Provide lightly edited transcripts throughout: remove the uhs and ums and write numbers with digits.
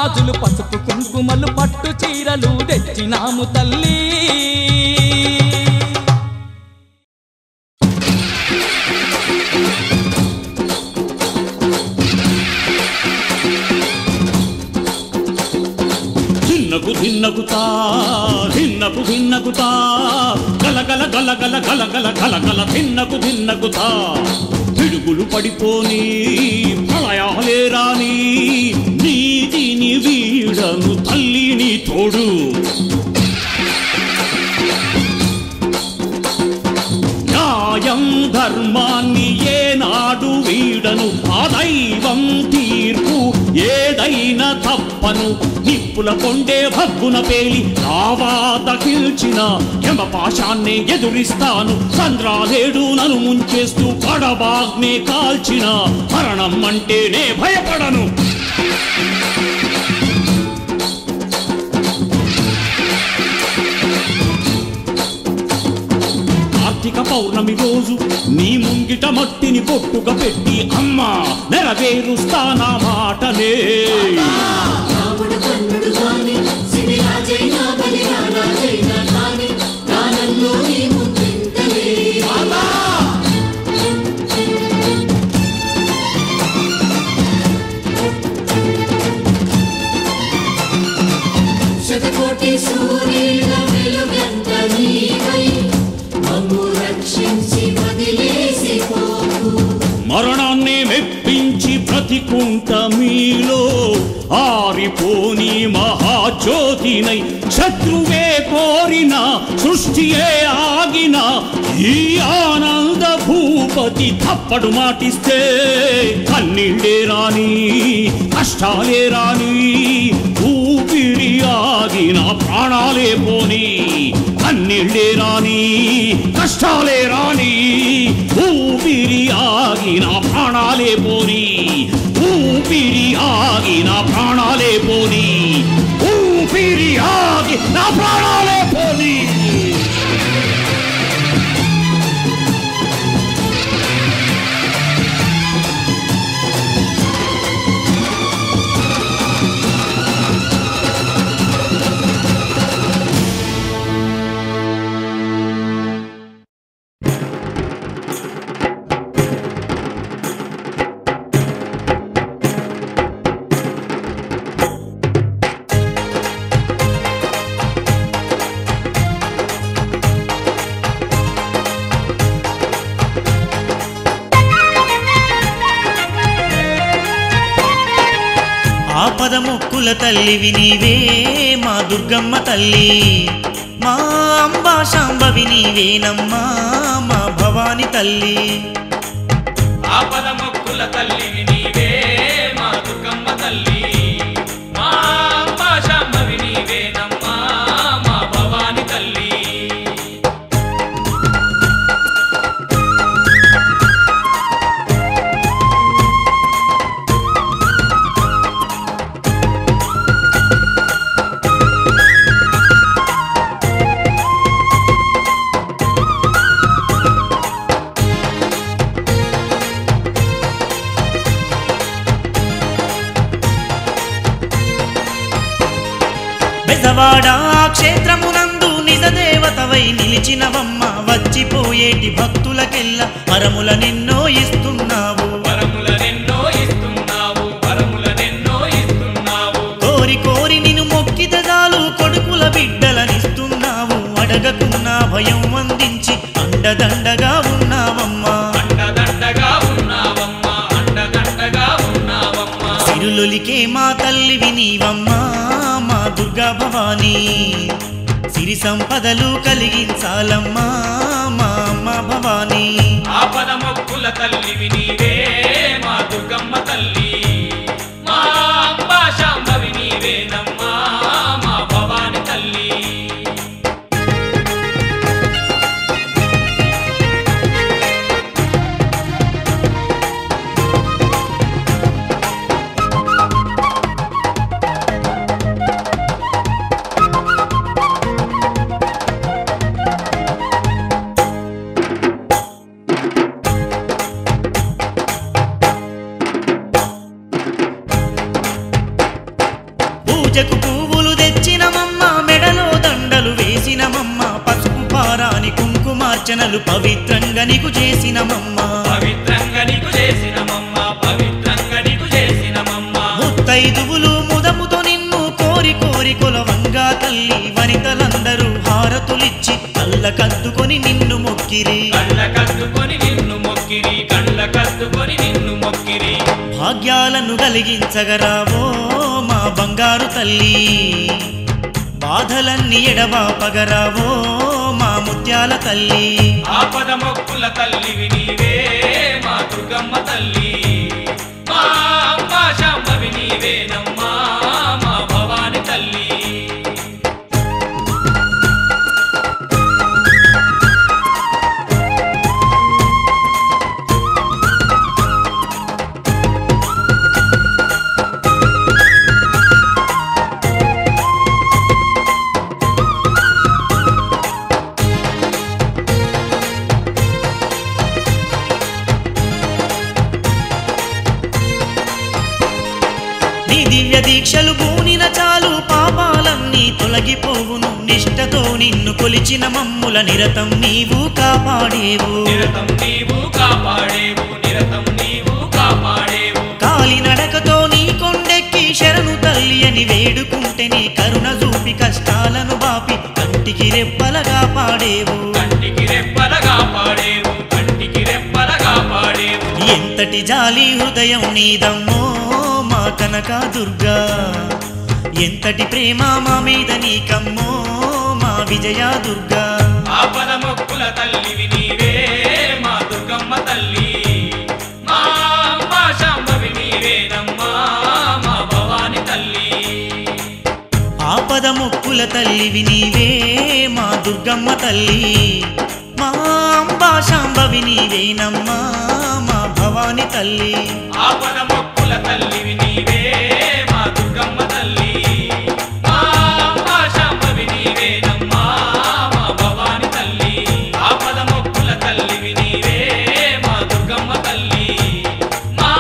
గాజులు పసుపు కుంకుమలు పట్టు చీరలు తెచ్చినాము తల్లి ధిన్నగుతా ధిన్నగుతా గలగల గలగల గలగల గలగల ధిన్నగుతా పిడుగులు పడిపోని ప్రళయాలే రాని నీతిని వీడను తల్లిని తోడు న్యాయం ధర్మాన్ని ఏనాడు వీడను ఆ దైవం తీర్పు ఏదైనా తప్పను నిప్పుల కొండే భగ్గున పేలి రావాత కిల్చిన యమపాశాన్నే ఎదురిస్తాను చంద్రాలేడు నన్ను ముంచేస్తూ కడబాగ్నే కాల్చిన మరణం అంటేనే భయపడను కార్తీక పౌర్ణమి రోజు నీ ముంగిట మట్టిని పొట్టుగా పెట్టి అమ్మా నెరవేరుస్తానా మాటనే శతకోటి సూర్యుల వెలుగంత నీవై మమ్ము రక్షించి వదిలేసిపోకు మరణాన్ని మెప్పించి బ్రతికుంట మీలో ఆరిపోని మహాజ్యోతినై శత్రువే కోరిన సృష్టియే ఆగిన ఈ ఆనంద భూపతి తప్పడు మాటిస్తే కన్నీళ్ళే రాని కష్టాలే రాని ఊపిరి ఆగిన ప్రాణాలే పోని కన్నీళ్ళే రాని కష్టాలే రాని ఊపిరి ఆగిన ప్రాణాలే పోని ఊపిరి ఆగిన ప్రాణాలే పోని ఊపిరి ఆగిన ప్రాణాలే పోని ఆపదముక్కుల తల్లివి నీవే మా దుర్గమ్మ తల్లి మా అంబా శాంభవి నీవేనమ్మా మా భవాని తల్లి ఆపదముక్కుల తల్లివి నీవే మా దుర్గమ్మ తల్లి మా అంబా శాంభవి నీవేనమ్మా మా భవాని తల్లి బెజవాడ క్షేత్రమునందు నిజ దేవతవై నిలిచినవమ్మ వచ్చిపోయేటి భక్తులకెల్ల వరములనెన్నో ఇస్తున్నావు కోరి కోరి నిన్ను మొక్కిత చాలు కొడుకుల బిడ్డలనిస్తున్నావు అడగకున్నా భయం అందించి అండదండగా ఉన్నావమ్మా సిరులొలికే మా తల్లివి నీవమ్మా మా దుర్గా భవానీ సిరి సంపదలు కలిగించాలమ్మా మా అమ్మ భవానీ ఆపదముక్కుల తల్లివి నీవే మా దుర్గమ్మ తల్లి మా అంబా శాంభవి నీవేనమ్మా మా భవాని తల్లి పూజకు పువ్వులు తెచ్చినమమ్మ మెడలో దండలు వేసినమమ్మ పసుపు పారాని కుంకుమార్చనలు పవిత్రంగా నీకు చేసినమమ్మ ముత్తైదువులు ముదముతో నిన్ను కోరి కోరి కొలవంగా తల్లి వనితలందరూ హారతులిచ్చి కళ్ళకద్దుకొని నిన్ను మొక్కిరి భాగ్యాలను కలిగించగరావో మా బంగారు తల్లి బాధలన్నీ ఎడబాపగరావో మా ముత్యాల తల్లి ఆపద మొక్కుల తల్లివి నీవే మా దుర్గమ్మ తల్లి మా అమ్మ శాంభవి నీవేనమ్మా మా భవాని తల్లి నీ దివ్య దీక్షలు పూనిన చాలు పాపాలన్నీ తొలగిపోవును నిష్టతో నిన్ను కొలిచిన మమ్ముల నిరతం నీవు కాపాడేవు కాలినడకతో నీ కొండెక్కి శరణు తల్లి అని వేడుకుంటే నీ కరుణ చూపి కష్టాలను బాపి కంటికి రెప్పలగా పాడేవు ఎంతటి జాలి హృదయం నీదమ్మో మా కనక దుర్గా ఎంతటి ప్రేమ మా మీద నీకమ్మో మా విజయ దుర్గా ఆపద మొక్కుల తల్లివి నీవే మా దుర్గమ్మ తల్లి మా అమ్మ శాంభవి నీవేనమ్మా మా భవాని తల్లి ఆపద మొక్కుల తల్లివి నీవే మా దుర్గమ్మ తల్లి మా అంబా శాంభవి నీవేనమ్మా మా భవాని తల్లి ఆపద మొక్కుల తల్లివి నీవే మా దుర్గమ్మ తల్లి మా అమ్మ శాంభవి నీవేనమ్మా మా భవాని తల్లి ఆపద మొక్కుల తల్లివి నీవే మా దుర్గమ్మ తల్లి మా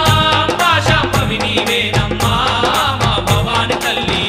అమ్మ శాంభవి నీవేనమ్మా మా భవాని తల్లి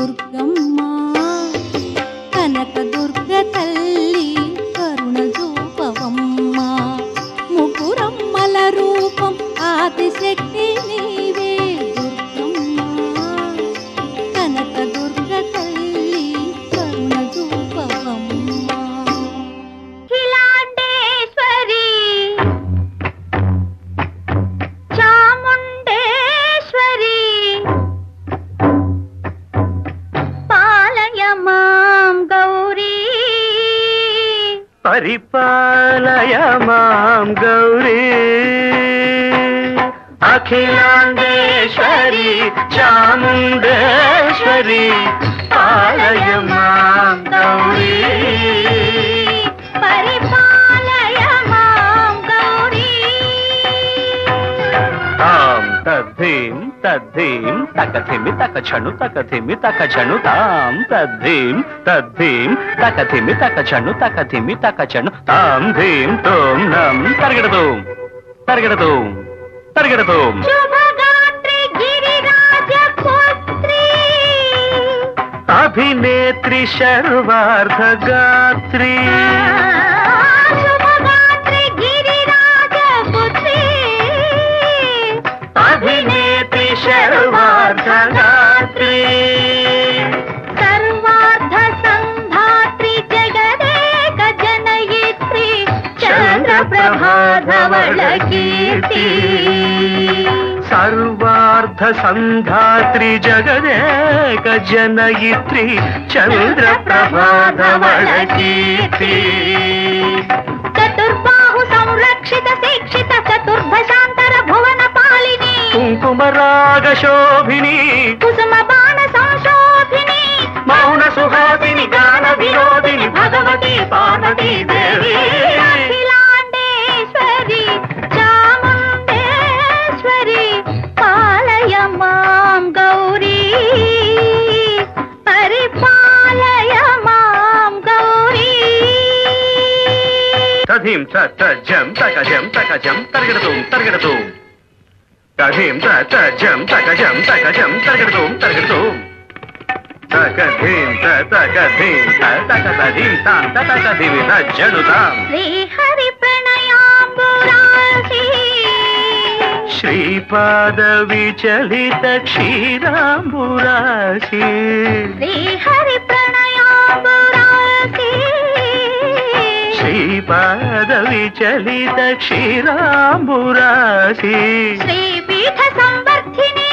దుర్గమ్మ కనక దుర్గ తల్లి కరుణ చూపవమ్మ ముగ్గురమ్మల రూపం ఆదిశక్తి నీవే దుర్గమ్మ కనక దుర్గ తల్లి కరుణ చూపవమ్మ హిలాండేశ్వరి చాముండేశ్వరి పాలయ మాం గౌరీ పరిపాలయ మాం గౌరీ అఖిలాండేశ్వరి చాముండేశ్వరి పాలయ మాం గౌరీ పరిపాలయ మాం గౌరీ తాం తద్ధీం తద్ధీం తకథిమి తకచను తకథిమి తకచను తాం తద్ధీం తద్ధీం తకథిమి తకచను తకథిమి తకచను తాం ధీం తోం నం తరగడదు తరగడదు తరగడదు శుభగాత్రి గిరిరాజ పుత్రి అభినేత్రి శర్వార్ధ గాత్రి శుభగాత్రి గిరిరాజ పుత్రి అభినేత్రి శర్వార్ధ గాత్రి సర్వార్ధ సంధాత్రి జగదేక జనయిత్రి చంద్రప్రభాధవళ కీర్తి సర్వార్ధ సంధాత్రి జగదేక జనయిత్రి చంద్రప్రభాధవళ కీర్తి చతుర్బాహు సంరక్షిత శిక్షిత చతుర్భశాంతర భువన పాలిని కుంకుమరాగ శోభిని కుసుమ బాణ సంశోభిని మౌన సుహాసిని గాన వినోదిని భగవతి పార్వతీ దేవి అఖిలాండేశ్వరి చాముండేశ్వరి పాలయ మాం గౌరీ పరిపాలయ మాం గౌరీ తధీం తజం తకజం తకజం తరగడదు తరగడదు తధీం తజం తకజం తకజం తరగడదు తరగడదు తకధీం తకధీం తకధీం తాం తకధీం తజనుతాం శ్రీహరి ప్రణయాంబురాసి శ్రీపాద విచలిత క్షీరాంబురాశి శ్రీహరి ప్రణయాంబురాసి శ్రీపాద విచలిత క్షీరాంబురాశి శ్రీపీఠ సంవర్ధిని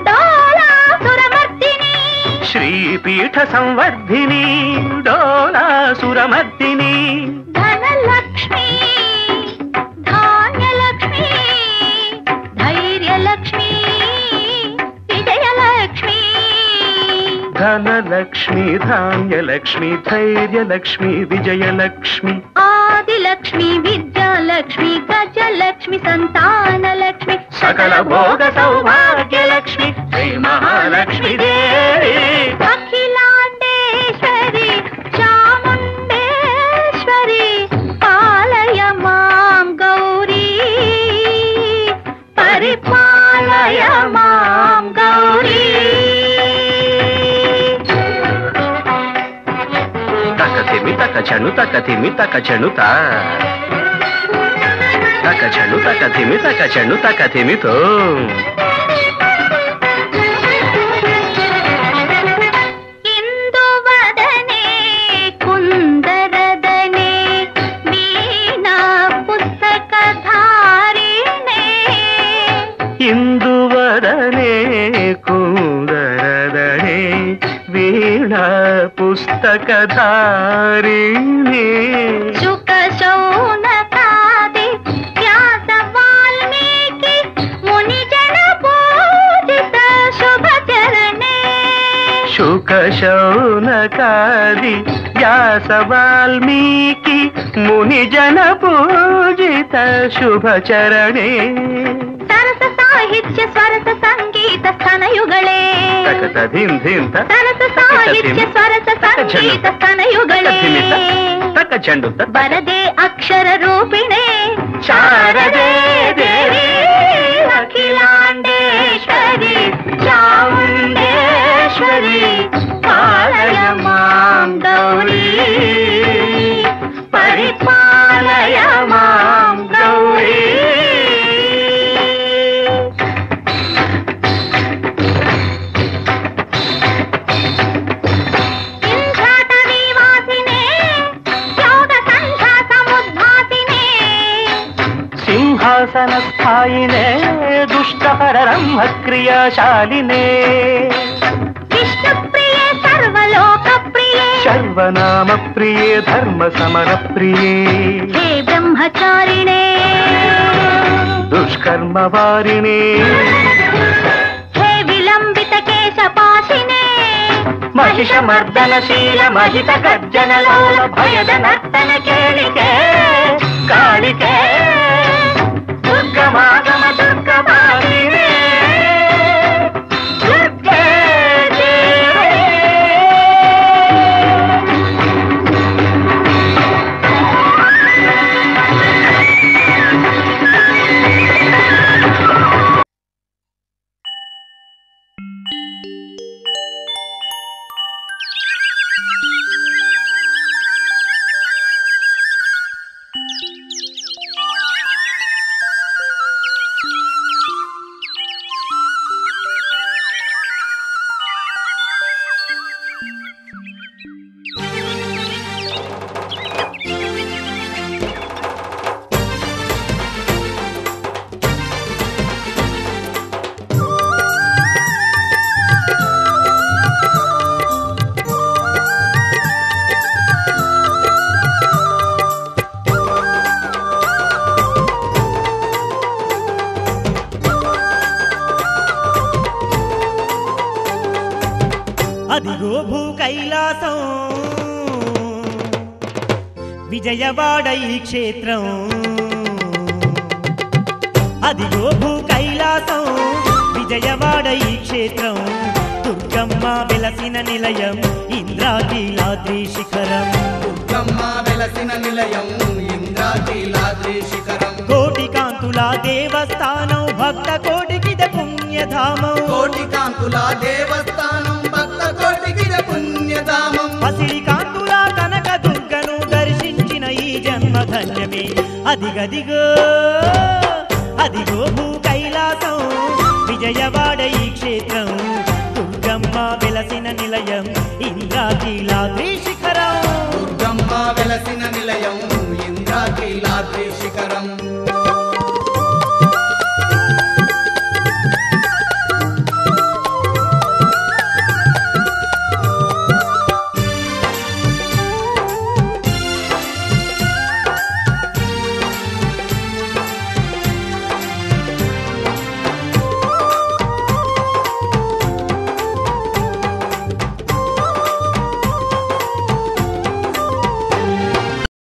డోలాసురమర్దిని శ్రీపీఠ సంవర్ధిని డోలాసురమర్దిని ధనలక్ష్మి ధాన్యలక్ష్మి ధైర్యలక్ష్మి విజయలక్ష్మి ధనలక్ష్మి ధాన్యలక్ష్మి ధైర్యలక్ష్మి విజయలక్ష్మి ఆదిలక్ష్మి విద్యాలక్ష్మి గజలక్ష్మి సంతానలక్ష్మి సకల భోగ సౌభాగ్యలక్ష్మి శ్రీ మహాలక్ష్మి దేవి అఖిలాండేశ్వరి చాముండేశ్వరి పాలయ మాం గౌరీ పరిపాలయ మాం గౌరీ తకతిమి తకచను తకతిమి తకచను తకచను తకతిమి తకచను తకతిమితో ఇందువదనే కుందరదనే వీణా పుస్తకధారిణే ఇందువదనే కుందరదనే వీణ పుస్తకధారిణి శుక శౌనకాది వ్యాస వాల్మీకి మునిజన పూజిత శుభచరణే శుక శౌనకాది వ్యాస వాల్మీకి మునిజన పూజిత శుభచరణే సరస సాహిత్య స్వరస సంగీత స్థనయుಗಳೇ తకతధిం ధిం సరస సాహిత్య స్వరస సంగీత స్థనయుಗಳೇ తకచండు వరదే అక్షర రూపిణే శారదే దేవి అఖిలాండేశ్వరి చాముండేశ్వరి పరమేశ్వరి పాలయ మాం గౌరీ పరిపాలయ మాం గౌరీ సింహాసనస్థాయినే దుష్టహరరంహ క్రియాశాలినే విష్ణుప్రియే సర్వలోకప్రియే సర్వనామ ప్రియే ధర్మ సమర ప్రియే హే బ్రహ్మచారిణే దుష్కర్మ వారిణే హే విలంబిత కేశపాశినే మహిషమర్దనశీల మహిత గర్జనలోల భయద నర్తన కేళికే కాళికే దుర్గమాగమ దుర్గమాలినే దుర్గే దేవే అదిగో భూ కైలాసం విజయవాడ ఈ క్షేత్రం అదిగో భూ కైలాసం విజయవాడ ఈ క్షేత్రం దుర్గమ్మ వెలసిన నిలయం ఇంద్రాకీలాద్రి శిఖరం దుర్గమ్మ వెలసిన నిలయం ఇంద్రాకీలాద్రి శిఖరం కోటి కాంతుల దేవస్థానం భక్త కోటికిద పుణ్యధామం కోటి కాంతుల దేవస్థానం భక్త కోటికిద పుణ్యధామం పసిడి కాంతుల కనక దుర్గను దర్శించిన ఈ జన్మ ధన్యమే అదిగదిగో అదిగో భూ కైలాసం విజయవాడ ఈ క్షేత్రం దుర్గమ్మ వెలసిన నిలయం ఇంద్రాకీలాద్రి